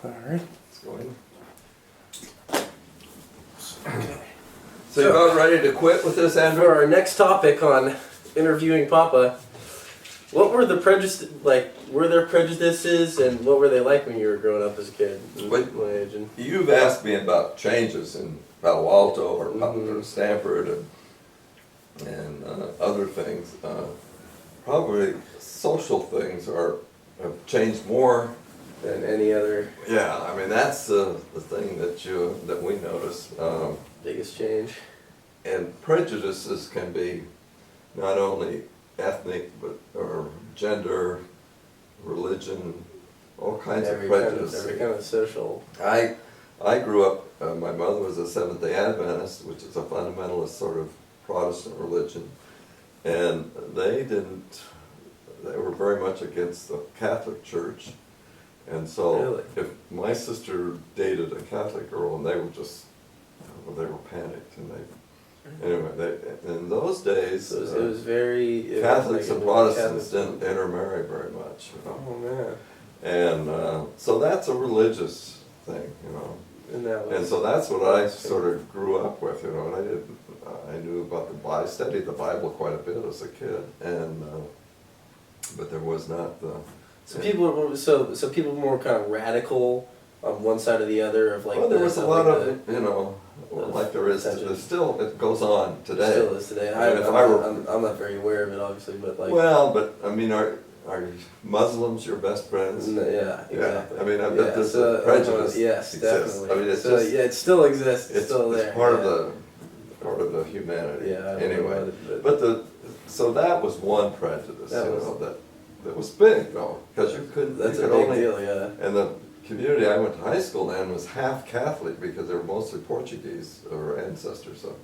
Alright. It's going. Okay. So you're about ready to quit with this, Andrew? For our next topic on interviewing Papa, what were the were there prejudices and what were they like when you were growing up as a kid? Wait. My age and You've asked me about changes in Palo Alto or Stanford and other things. Probably social things have changed more than any other Yeah, I mean that's the thing that we notice. biggest change. And prejudices can be not only ethnic or gender, religion, all kinds of prejudices. Every kind of social. I grew up. My mother was a Seventh-day Adventist, which is a fundamentalist sort of Protestant religion, and they were very much against the Catholic Church. And so, Really? if my sister dated a Catholic girl, and they were panicked, and in those days, So it was very Catholics and Protestants didn't intermarry very much, you know. Oh man! And so that's a religious thing, you know. And so that's what I sort of grew up with, you know. And I knew about I studied the Bible quite a bit as a kid, and but there was not the. So people were more kind of radical on one side or the other of like. Well, there was a lot of like there is. There's still it goes on today. Still is today. I'm not very aware of it, obviously, but like. Well, but I mean, are Muslims your best friends? Yeah, exactly. Yeah. I mean, I bet there's a prejudice. Yes, exists. definitely. I mean, it's it still exists. It's still there. It's part of the humanity. Yeah. Anyway, so that was one prejudice. That was big though, because you couldn't. That's you a could big deal, yeah. And the community I went to high school in was half Catholic because they were mostly Portuguese or ancestors. So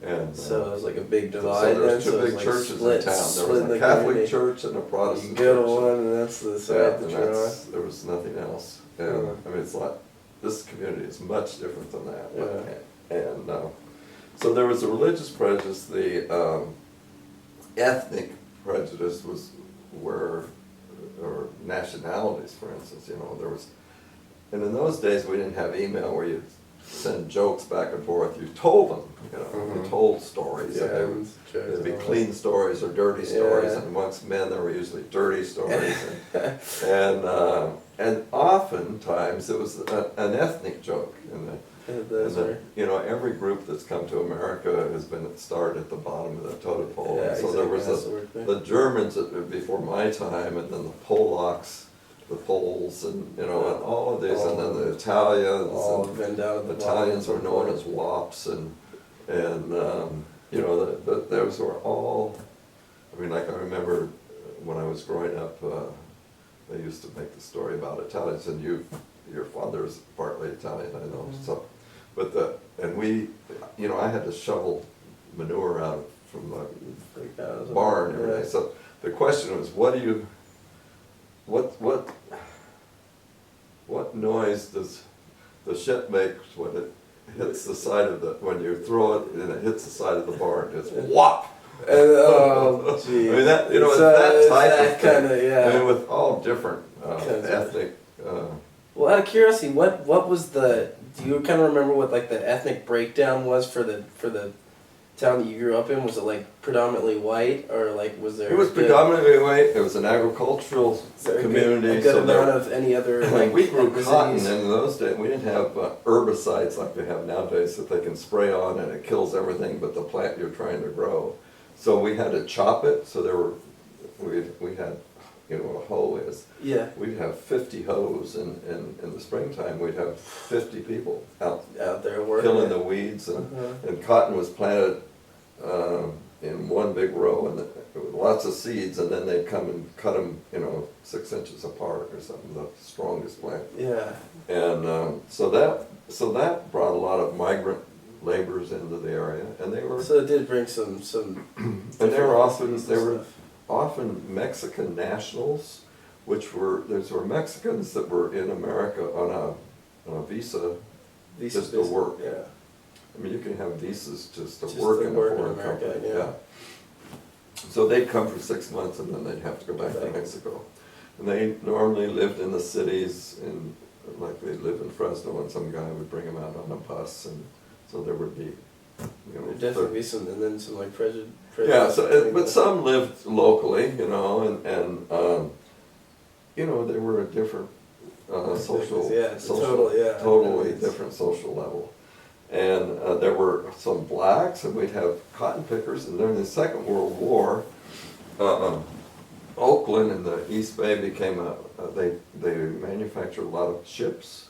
it was like a big divide. So there was two big churches in town. There was a Catholic church and a Protestant church. You go to one, and that's the side that you're on. There was nothing else. And, I mean, it's like this community is much different than that. Yeah. And so there was a religious prejudice. The ethnic prejudice was or nationalities, for instance. You know, there was, and in those days we didn't have email where you send jokes back and forth. You told them, you know, you told stories. Yeah, and there'd be clean stories or dirty stories, and amongst men there were usually dirty stories, and oftentimes it was an ethnic joke. You know, every group that's come to America has been started at the bottom of the totem pole. Yeah, so there was the Germans before my time, and then the Polacks, the Poles, and you know, and all of these, and then the Italians. All been down at the Italians were known as wops, and you know, those were all. I mean, like I remember when I was growing up, they used to make the story about Italians, and your father is partly Italian, I know. So, but we, you know, I had to shovel manure out from the barn and everything. So the question was, what noise does the shit make when it hits the side of when you throw it and it hits the side of the barn? It's whop. Oh, geez. I mean, that, you know, it's that type of kind of, yeah. I mean, with all different ethnic. Well, out of curiosity, what was do you kind of remember what like the ethnic breakdown was for the town that you grew up in? Was it like predominantly white, or like was there? It was predominantly white. It was an agricultural community. A good amount of any other like we grew cotton in those days. We didn't have herbicides like they have nowadays that they can spray on and it kills everything but the plant you're trying to grow. So we had to chop it. So we had, you know what a hoe is. Yeah. We'd have 50 hoes, and in the springtime we'd have 50 people out there working, killing the weeds, and cotton was planted in one big row, and with lots of seeds, and then they'd come and cut them, you know, 6 inches apart or something, the strongest plant. Yeah. And so that brought a lot of migrant laborers into the area, and they were. So it did bring some. And they were often Mexican nationals, those were Mexicans that were in America on a visa just to work. Yeah. I mean, you can have visas just to work in a foreign country. Yeah. So they'd come for 6 months and then they'd have to go back to Mexico. And they normally lived in the cities in like they live in Fresno, and some guy would bring them out on a bus, and so there would be, There'd definitely be some, and then some like prejudice. yeah. So, but some lived locally, and they were a different social, yeah, totally different social level. And there were some blacks, and we'd have cotton pickers. And during the Second World War, Oakland and the East Bay became they manufactured a lot of ships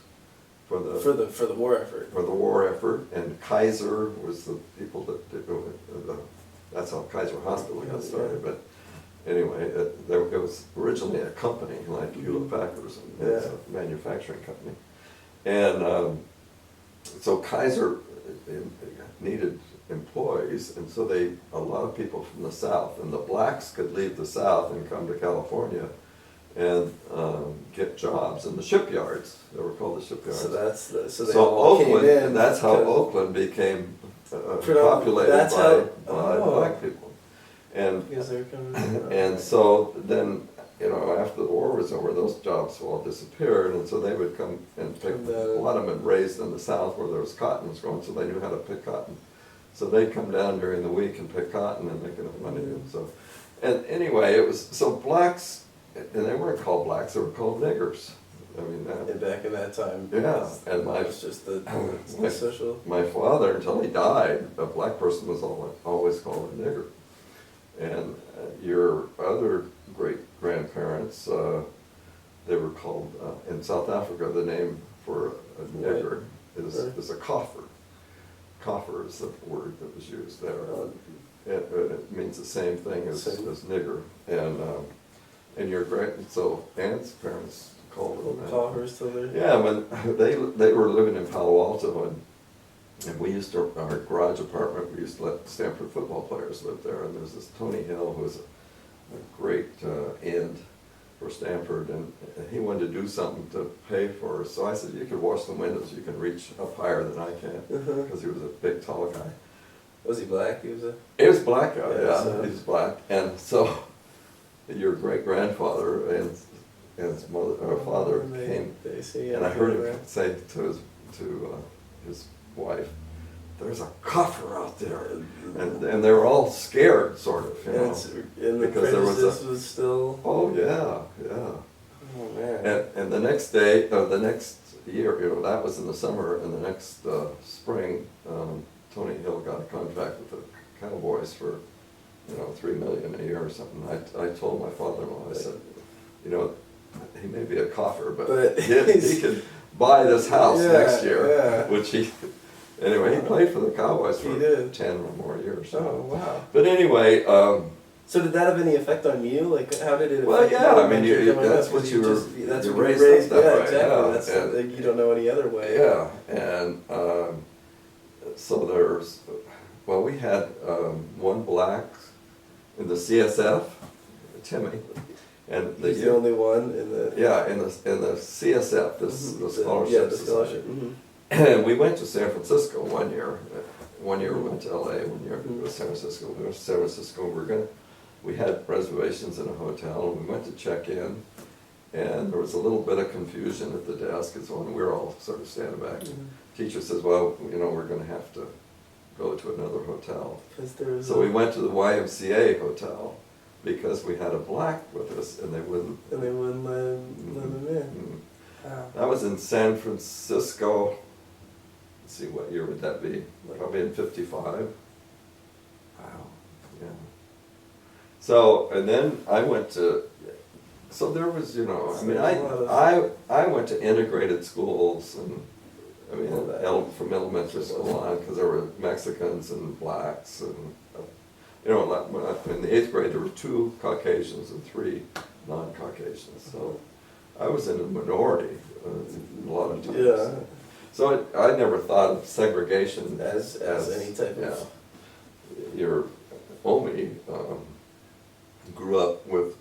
for the war effort. For the war effort, and Kaiser was the people that did that's how Kaiser Hospital got started. But anyway, it was originally a company like Hewlett Packard, and it's a manufacturing company, and so Kaiser needed employees, and so a lot of people from the South, and the blacks could leave the South and come to California and get jobs in the shipyards. They were called the shipyards. So they so all Oakland, came in. that's how Oakland became populated by black people. And because they were coming and so then, after the war was over, those jobs all disappeared, and so they would come and pick. A lot of them had raised in the South where there was cotton was growing, so they knew how to pick cotton. So they'd come down during the week and pick cotton and make enough money. And so, and anyway, it was so blacks, and they weren't called blacks; they were called niggers. I mean, back in that time. Yeah, and was just the social. My father, until he died, a black person was always called a nigger. And your other great-grandparents, they were called, in South Africa, the name for a nigger is a kafir. Kafir is the word that was used there. It means the same thing as nigger. And your aunt's parents called them Kafirs still there? Yeah, when they were living in Palo Alto, and we used to, our garage apartment, we used to let Stanford football players live there, and there's this Tony Hill who was a great end for Stanford, and he wanted to do something to pay for us. So I said, you can wash the windows, you can reach up higher than I can, because he was a big, tall guy. Was he black? He was black guy, yeah. He was black. And so your great-grandfather and his mother, or father came, and I heard him say to his wife, "There's a coffer out there," and they were all scared, sort of, and because there was still. Oh yeah. Oh man. And the next day, the next year, that was in the summer, and the next spring, Tony Hill got a contract with the Cowboys for, $3 million a year or something. I told my father-in-law, I said, he may be a coffer, but he could buy this house next year, which he. Anyway, he played for the Cowboys for 10 or more years. Oh, wow. But anyway... so did that have any effect on you? Like, how did it affect well, yeah, you? I mean, that's what you were that's what raised up that way. Exactly. Yeah. That's, like, you don't know any other way. Yeah, and so there's... Well, we had one black in the CSF, Timmy. And he's the only one in the... Yeah, in the CSF, the scholarship. Yeah, the scholarship. And we went to San Francisco one year. One year we went to LA, one year we went to San Francisco. We went to San Francisco, we had reservations in a hotel, and we went to check in, and there was a little bit of confusion at the desk, and so on. We were all sort of standing back. Teacher says, well, we're gonna have to go to another hotel. So we went to the YMCA hotel, because we had a black with us, and they wouldn't let him in. Wow. That was in San Francisco. Let's see, what year would that be? Probably in 55. Wow. Yeah. So, and then I went to, so there was, I went to integrated schools, and from elementary school on, because there were Mexicans and blacks, and in the 8th grade there were 2 Caucasians and 3 non-Caucasians. So I was in a minority a lot of times. Yeah. So I never thought of segregation as any type of... Your Omi grew up with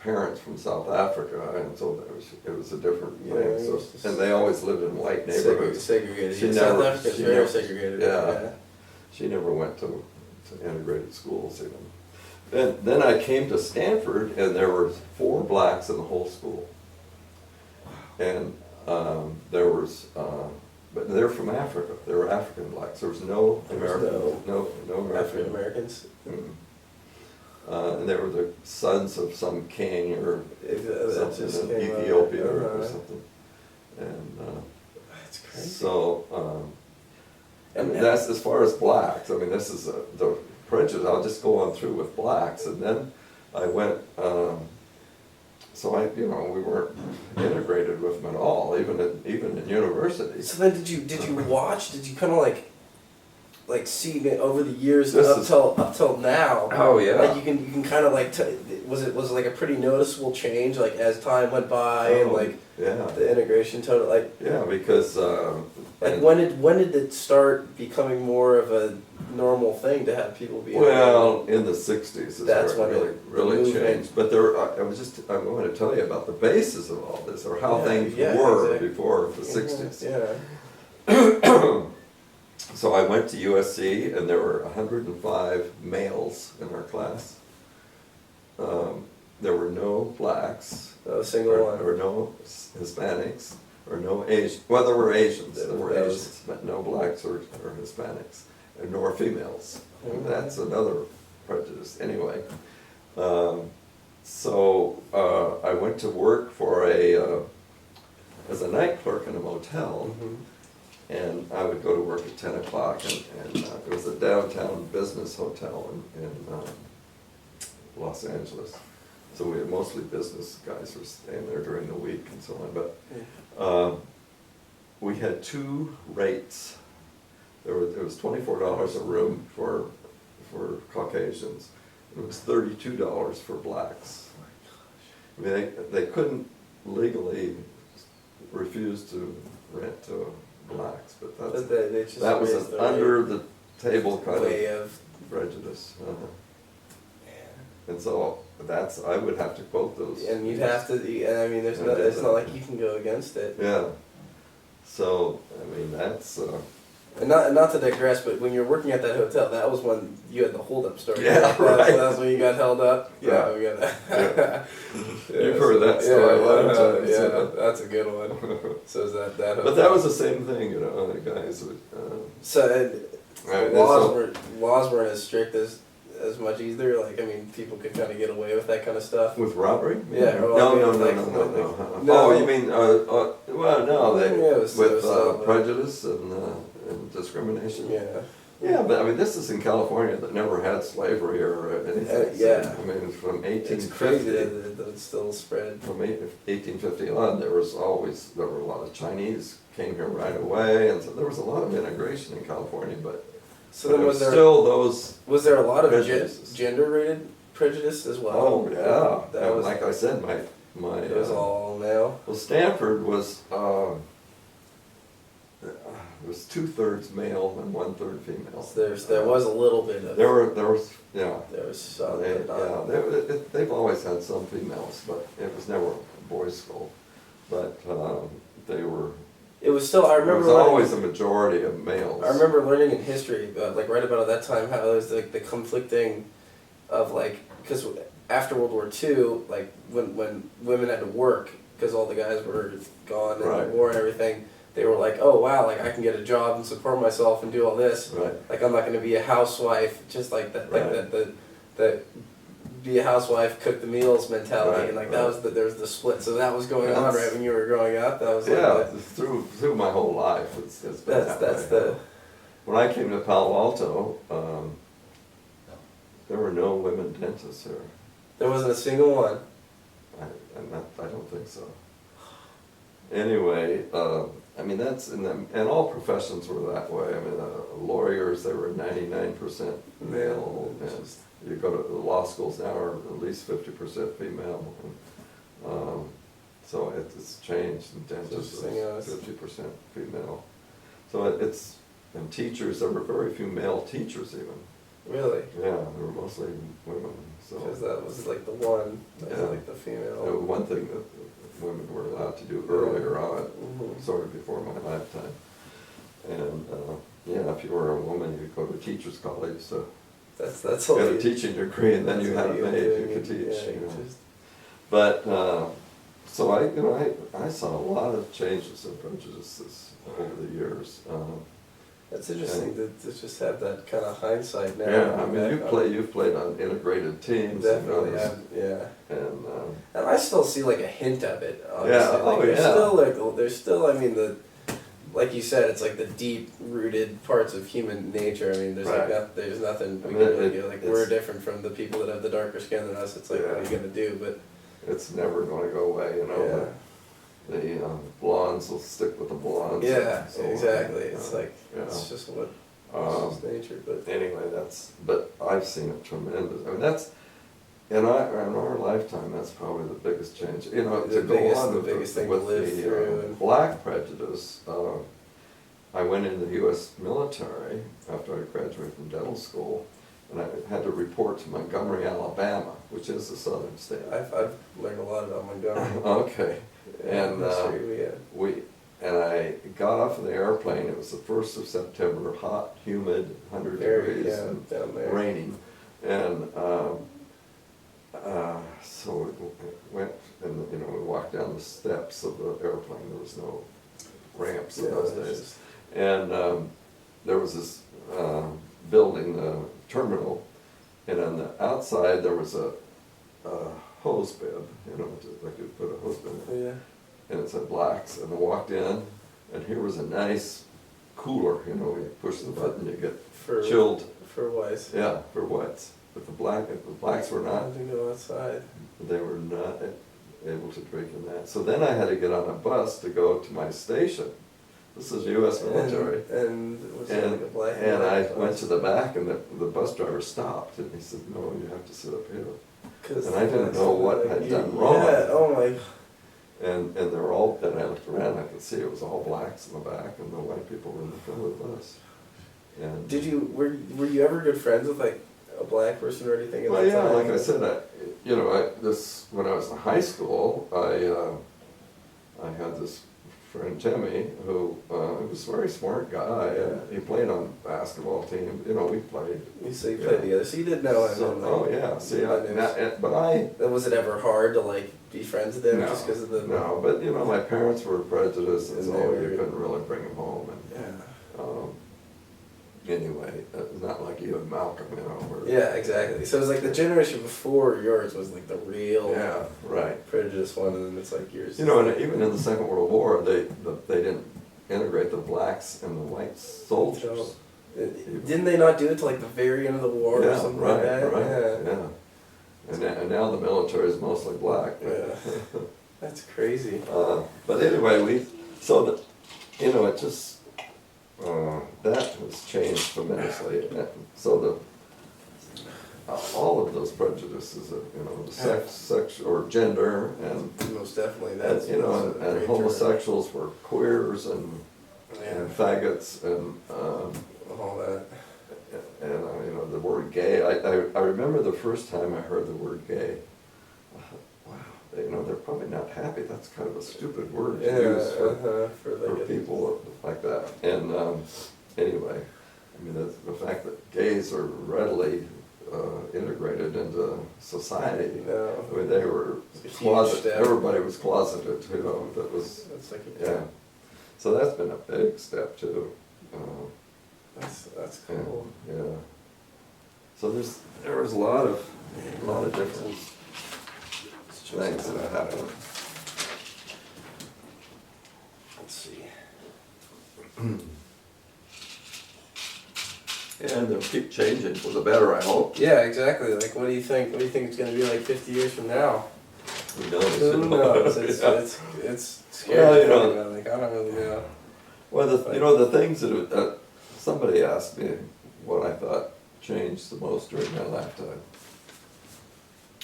parents from South Africa, and so it was a different thing. So, and they always lived in white neighborhoods. Segregated. South Africa's very segregated. Yeah. She never went to integrated schools even. Then I came to Stanford, and there were 4 blacks in the whole school. And there was, but they're from Africa. They were African blacks. There was no American, no African American. Americans. And they were the sons of some king or That just something in came out. Ethiopia or something. And That's crazy. so, and that's as far as blacks. I mean, this is the prejudice. I'll just go on through with blacks, and then I went. So we weren't integrated with them at all, even in university. So then, did you watch? Did you kind of like see it over the years This up till now? Oh, yeah. Like you can kind of like was it like a pretty noticeable change like as time went by and like Yeah. the integration total like. Yeah, because Like when did it start becoming more of a normal thing to have people be? well, in the '60s is That's where when it really movement- changed. But I'm going to tell you about the basis of all this, or how Yeah, things yeah, were exactly. before the '60s. Yeah. So I went to USC, and there were 105 males in our class. There were no blacks, Not a single or one. no Hispanics, or no Asian. Well, there were Asians. There were That was- Asians, but no blacks or Hispanics, nor females. And Mhm. that's another prejudice. Anyway, I went to work for as a night clerk in a motel. Mhm. And I would go to work at 10 o'clock, and it was a downtown business hotel in Los Angeles. So we had mostly business guys who were staying there during the week and so on. But we had two rates. There was $24 a room for Caucasians. It was $32 for blacks. I mean, they couldn't legally refuse to rent to blacks, but They just that was raised an the under the table kind way of of. prejudice. And so I would have to quote those. And you'd have to. And I mean, And it's not like you can go against it. Yeah. So I mean that's. And not to digress, but when you were working at that hotel, that was when you had the hold-up story. Yeah, right. That's when you got held up. Yeah, Right. we got that. You've heard that story a lot of times. Yeah, that's a good one. So is that hotel? But that was the same thing, the guys would. So Right, laws weren't as strict as much either. Like I mean, people could kind of get away with that kind of stuff. With robbery? Yeah, No, well, I mean, no, like, no. no. Oh, you mean, well, no, Yeah, it was with still- prejudice and discrimination? Yeah. Yeah, but I mean, this is in California that never had slavery or anything. Yeah. I mean, from It's crazy 1850, that it's still spread. from 1850 on, there were a lot of Chinese came here right away, and so there was a lot of immigration in California, but So then was there still those. was there a lot of prejudices. gender-rated prejudice as well? Oh yeah, That and was like I said, my it was all male. well, Stanford was it was 2/3 male and 1/3 female. So there was a little bit of There was yeah. there was some, They, but not. they've always had some females, but it was never a boys' school. But they were. It was still. I There remember was learning- always a majority of males. I remember learning in history, like right about at that time, how there was like the conflicting of like because after World War II, like when women had to work because all the guys were gone in Right. the war and everything, they were like, oh wow, like I can get a job and support myself and do all this. Right. Like I'm not going to be a housewife, just like that, like Right. that be a housewife, cook the meals mentality, Right, and like right. that was there was the split. So that was going on That's- right when you were growing up. That was like Yeah, the, through my whole life, it's been that that's way. the When I came to Palo Alto, there were no women dentists here. there wasn't a single one. I don't think so. Anyway, I mean that's and all professions were that way. I mean, lawyers, they were 99% male. Yeah, And just- you go to the law schools now are at least 50% female. So it's changed. And dentists Interesting, yeah, is that's- 50% female. So and teachers, there were very few male teachers even. Really? Yeah, they were mostly women. So. Because that was like the one, that was Yeah. like the female. One thing that women were allowed to do earlier on, Mhm. sort of before my lifetime. And, yeah, if you were a woman, you could go to teacher's college, so That's all. get a teaching degree, and then you that's had all a you maid do, who could teach, yeah, you know. just- But, so I saw a lot of changes and prejudices over the years. That's interesting to just have that kind of hindsight now. Yeah, I mean, you've played on integrated teams. Definitely, and others, yeah. and And I still see like a hint of it. Honestly. Yeah, Like, oh, there's yeah. still like there's still, I mean, like you said, it's like the deep rooted parts of human nature. I mean, there's Right. there's nothing we I can mean, really do. Like it's- we're different from the people that have the darker skin than us. It's like what are you Yeah. gonna do? But it's never going to go away, you know. yeah. The blondes will stick with the blondes. Yeah, and so on, exactly. you It's know, like you it's know. just what Um, it's just nature. But Anyway, but I've seen it tremendous. I mean, that's, in our lifetime, that's probably the biggest change. You know, The to go biggest- on the with biggest thing to with live the through and- black prejudice, I went in the U.S. military after I graduated from dental school, and I had to report to Montgomery, Alabama, which is a southern state. I've learned a lot about Montgomery. Okay, and history, I got off of the airplane. It was the 1st of September, hot, humid, 100 degrees, and down there. raining, and so we went and we walked down the steps of the airplane. There was no ramps in Yeah, those it's days, just- and there was this building, the terminal, and on the outside there was a hose bib, like you put a hose bib in, Yeah. and it said blacks, and I walked in, and here was a nice cooler, you push the button, you get For chilled, for whites. yeah, for whites, but the blacks were not, To go outside. they were not able to drink in that. So then I had to get on a bus to go to my station. This is U.S. military. And was there like a black And I white went bus? to the back, and the bus driver stopped, and he said, "No, you have to sit up here." 'Cause and I didn't that's know what like I'd you- done wrong. Yeah, oh my. And they were all, then I looked around, I could see it was all blacks in the back, and the white people were in the front of the bus. And Were you ever good friends with like a black person or anything at well, that yeah, time? like I said, when I was in high school, I had this friend Timmy who was a very smart guy, and he played on basketball team. We played. So you played together, so you did know him. So, and, like, oh yeah, see, but was it ever hard to like be friends with them just because of the? no, but my parents were prejudiced, and And so they were- you couldn't really bring them home. And Yeah. anyway, it's not like you and Malcolm, were, Yeah, exactly. So it was like the generation before yours was like the real yeah, right. prejudiced one, and then it's like yours. And even in the Second World War, they didn't integrate the blacks and the white soldiers. Didn't they not do it till like the very end of the war or Yeah, something right, like that? right, Yeah. yeah. And now the military is mostly black. Yeah. That's crazy. But anyway, it just, that has changed tremendously. And so all of those prejudices, the sex or gender, and Most definitely. and, That's and a great homosexuals were queers and term. faggots and All that. the word gay. I remember the first time I heard the word gay. I thought, wow, they're probably not happy. That's kind of a stupid word to use for people like that. And anyway, the fact that gays are readily integrated into society. No. They were It's a huge closeted. step. Everybody was closeted. That was That's like yeah. So that's been a big step too. That's Yeah, cool. yeah. So there was a lot of different things that happened. Let's see. And they'll keep changing for the better, I hope. Yeah, exactly. Like, what do you think? What do you think it's gonna be like 50 years from now? Who knows? Who knows? It's Yeah. it's scary. Well, to think about. Like, I don't really know. Well, the things that somebody asked me what I thought changed the most during my lifetime.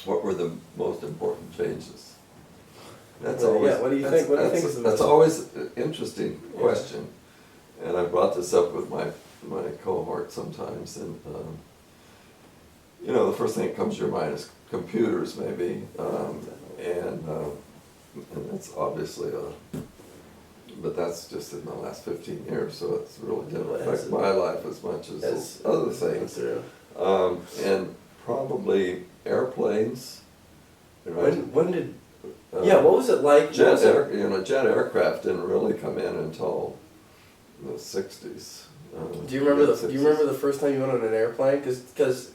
What were the most important changes? That's Well, always. yeah, what do you think? What do you think is the That's most- always an interesting Yeah. question, and I brought this up with my cohort sometimes, and the first thing that comes to your mind is computers, maybe, and that's obviously but that's just in the last 15 years, so it's really didn't affect my life as much as other things. And probably airplanes. Right? When did Yeah, what was it like? What was it? Jet aircraft didn't really come in until the '60s. Do you remember the first time you went on an airplane? Because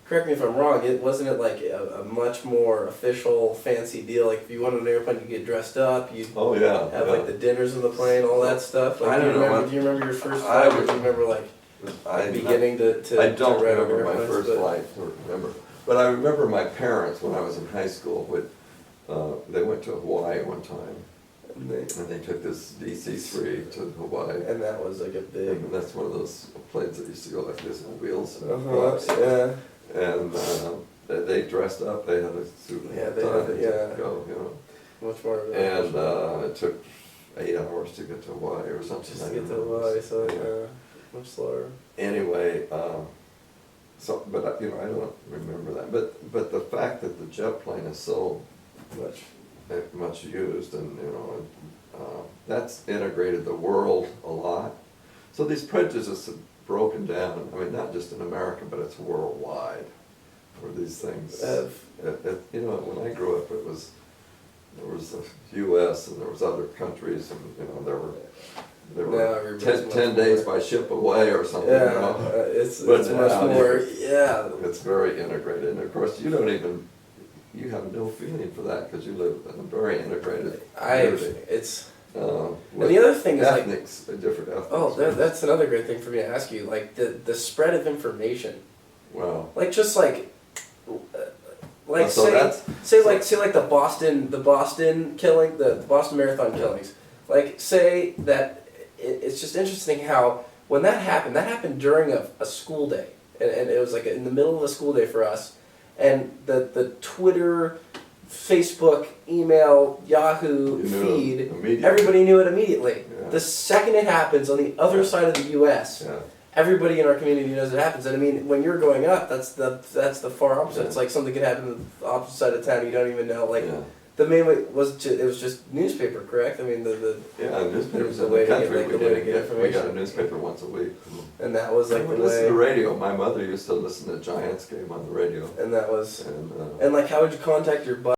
correct me if I'm wrong. It wasn't it like a much more official, fancy deal. Like if you went on an airplane, you get dressed up. You Oh yeah. have yeah. like the dinners on the plane, all that stuff. Like, I don't know. Do you remember your first I flight? Or do you remember like beginning to? I don't to ride on remember my airplanes, first but- flight. Don't remember, but I remember my parents when I was in high school. They went to Hawaii one time, and they took this DC-3 to Hawaii. And that was like a big. And that's one of those planes that used to go like this with wheels and Yeah. And they dressed up. They had a suit and Yeah, they tie had it, yeah. to go, Much more of And it took 8 hours to get to Hawaii or something. just I to get don't to know. Hawaii, so much slower. Anyway, but I don't remember that. But the fact that the jet plane is so much used, and that's integrated the world a lot. So these prejudices have broken down. I mean, not just in America, but it's worldwide. For these things, when I grew up, there was the U.S. and there was other countries, and there were 10 days by ship away or something. Yeah, it's much more. Yeah, it's very integrated, and of course you have no feeling for that because you live in a very integrated community. And the other thing is different ethnics. Oh, that's another great thing for me to ask you. Like the spread of information. Wow. Like just like So say the Boston killing, the Boston Marathon killings. Like say that it's just interesting how when that happened during a school day, and it was like in the middle of a school day for us, and the Twitter, Facebook, email, Yahoo feed, everybody knew it immediately. Yeah. The second it happens on the other side of the U.S., Yeah. everybody in our community knows it happens. And I mean, when you're growing up, that's the far opposite. Yeah. It's like something could happen on the opposite side of town. You don't even know. Like Yeah. the main way it was just newspaper, correct? I mean newspapers the in way the to get, country like, we the way to didn't get get. We got information. a newspaper once a week. and that was like we the listened to way. radio. My mother used to listen to Giants game on the radio. And that was And and like how would you contact your buddy?